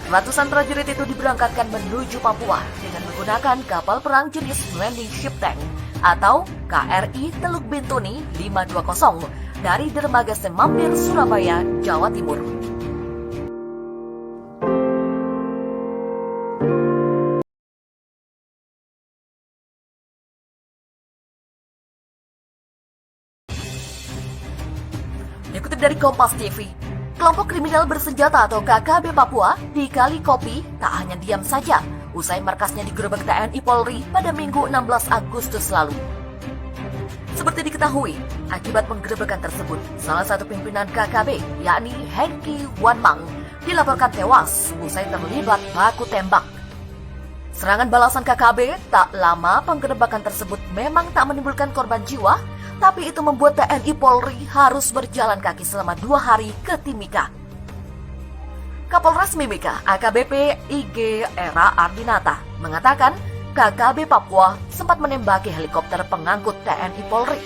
Ratusan prajurit itu diberangkatkan menuju Papua dengan menggunakan kapal perang jenis Landing Ship Tank atau KRI Teluk Bintuni 520 dari dermaga Semampir, Surabaya, Jawa Timur. Dikutip dari Kompas TV, kelompok kriminal bersenjata atau KKB Papua di Kali Kopi tak hanya diam saja usai markasnya digerebek TNI Polri pada Minggu 16 Agustus lalu. Seperti diketahui, akibat penggerebekan tersebut, salah satu pimpinan KKB, yakni Hengki Wanmang, dilaporkan tewas usai terlibat baku tembak. Serangan balasan KKB tak lama penggerebekan tersebut memang tak menimbulkan korban jiwa, tapi itu membuat TNI Polri harus berjalan kaki selama 2 hari ke Timika. Kapolres Mimika, AKBP IG Era Ardinata, mengatakan KKB Papua sempat menembaki helikopter pengangkut TNI Polri.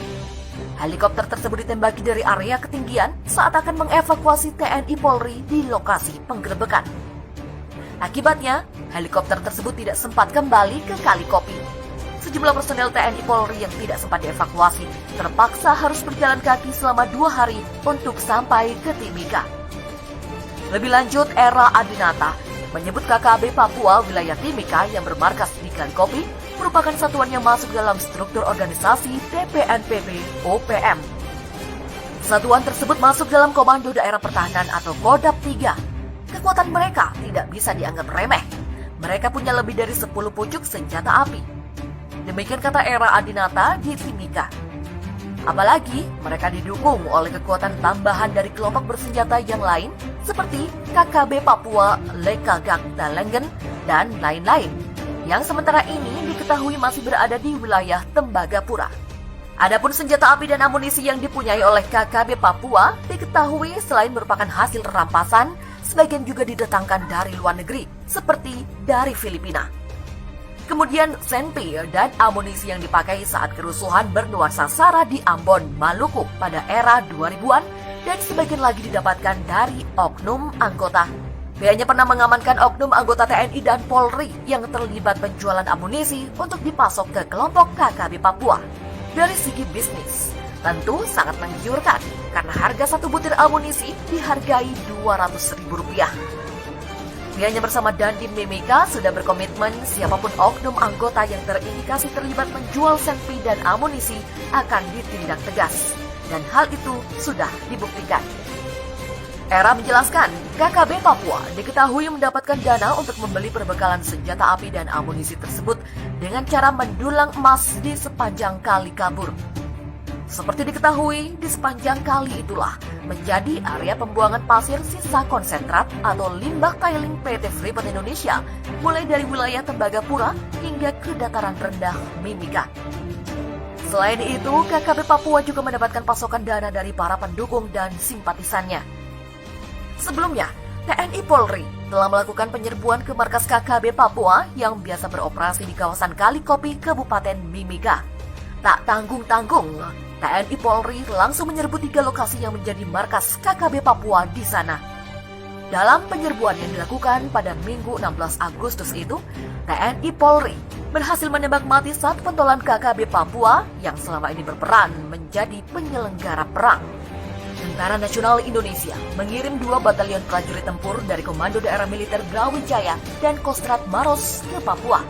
Helikopter tersebut ditembaki dari area ketinggian saat akan mengevakuasi TNI Polri di lokasi penggerebekan. Akibatnya, helikopter tersebut tidak sempat kembali ke Kali Kopi. Sejumlah personel TNI Polri yang tidak sempat dievakuasi terpaksa harus berjalan kaki selama 2 hari untuk sampai ke Timika. Lebih lanjut, Era Adinata menyebut KKB Papua wilayah Timika yang bermarkas di Kali Kopi merupakan satuan yang masuk dalam struktur organisasi TPNPB OPM. Satuan tersebut masuk dalam Komando Daerah Pertahanan atau Kodap 3. Kekuatan mereka tidak bisa dianggap remeh. Mereka punya lebih dari 10 pucuk senjata api. Demikian kata Era Adinata di Timika. Apalagi mereka didukung oleh kekuatan tambahan dari kelompok bersenjata yang lain seperti KKB Papua Lekagak Dalengen dan lain-lain yang sementara ini diketahui masih berada di wilayah Tembagapura. Adapun senjata api dan amunisi yang dipunyai oleh KKB Papua diketahui selain merupakan hasil rampasan, sebagian juga didatangkan dari luar negeri seperti dari Filipina. Kemudian senpi dan amunisi yang dipakai saat kerusuhan bernuansa SARA di Ambon, Maluku pada era 2000-an dan sebagian lagi didapatkan dari oknum anggota. Pihaknya pernah mengamankan oknum anggota TNI dan Polri yang terlibat penjualan amunisi untuk dipasok ke kelompok KKB Papua. Dari segi bisnis, tentu sangat menggiurkan karena harga satu butir amunisi dihargai Rp200.000. Pihaknya bersama Dandim Mimika sudah berkomitmen siapapun oknum anggota yang terindikasi terlibat menjual senpi dan amunisi akan ditindak tegas. Dan hal itu sudah dibuktikan. Era menjelaskan, KKB Papua diketahui mendapatkan dana untuk membeli perbekalan senjata api dan amunisi tersebut dengan cara mendulang emas di sepanjang Kali Kabur. Seperti diketahui, di sepanjang kali itulah menjadi area pembuangan pasir sisa konsentrat atau limbah tiling PT Freeport Indonesia mulai dari wilayah Tembagapura hingga ke dataran rendah Mimika. Selain itu, KKB Papua juga mendapatkan pasokan dana dari para pendukung dan simpatisannya. Sebelumnya, TNI Polri telah melakukan penyerbuan ke markas KKB Papua yang biasa beroperasi di kawasan Kali Kopi, Kabupaten Mimika. Tak tanggung-tanggung, TNI Polri langsung menyerbu 3 lokasi yang menjadi markas KKB Papua di sana. Dalam penyerbuan yang dilakukan pada Minggu 16 Agustus itu, TNI Polri berhasil menembak mati 1 pentolan KKB Papua yang selama ini berperan menjadi penyelenggara perang. Tentara Nasional Indonesia mengirim 2 batalion prajurit tempur dari Komando Daerah Militer Brawijaya dan Kostrad Maros ke Papua.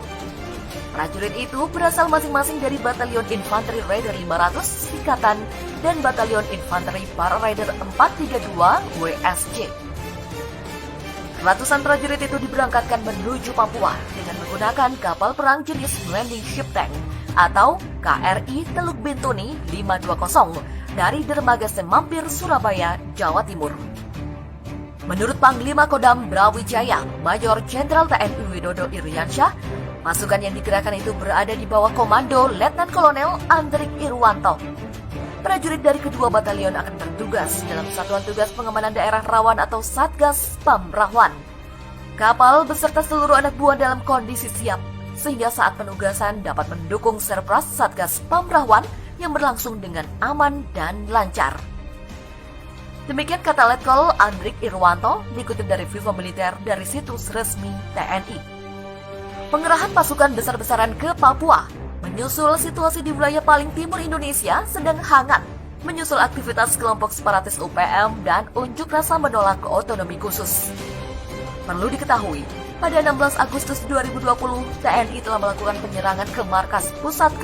Prajurit itu berasal masing-masing dari Batalion Infanteri Raider 500 Ikatan dan Batalion Infanteri Para Raider 432 WSJ. Ratusan prajurit itu diberangkatkan menuju Papua dengan menggunakan kapal perang jenis Landing Ship Tank atau KRI Teluk Bintuni 520 dari dermaga Semampir, Surabaya, Jawa Timur. Menurut Panglima Kodam Brawijaya, Mayor Jenderal TNI Widodo Iriansyah, pasukan yang digerakkan itu berada di bawah komando Letnan Kolonel Andrik Irwanto. Prajurit dari kedua batalion akan bertugas dalam Satuan Tugas Pengamanan Daerah Rawan atau Satgas Pamrahwan. Kapal beserta seluruh anak buah dalam kondisi siap, sehingga saat penugasan dapat mendukung serpras Satgas Pamrahwan yang berlangsung dengan aman dan lancar. Demikian kata Letkol Andrik Irwanto dikutip dari Viva Militer dari situs resmi TNI. Pengerahan pasukan besar-besaran ke Papua menyusul situasi di wilayah paling timur Indonesia sedang hangat, menyusul aktivitas kelompok separatis UPM dan unjuk rasa menolak otonomi khusus. Perlu diketahui, pada 16 Agustus 2020, TNI telah melakukan penyerangan ke markas pusat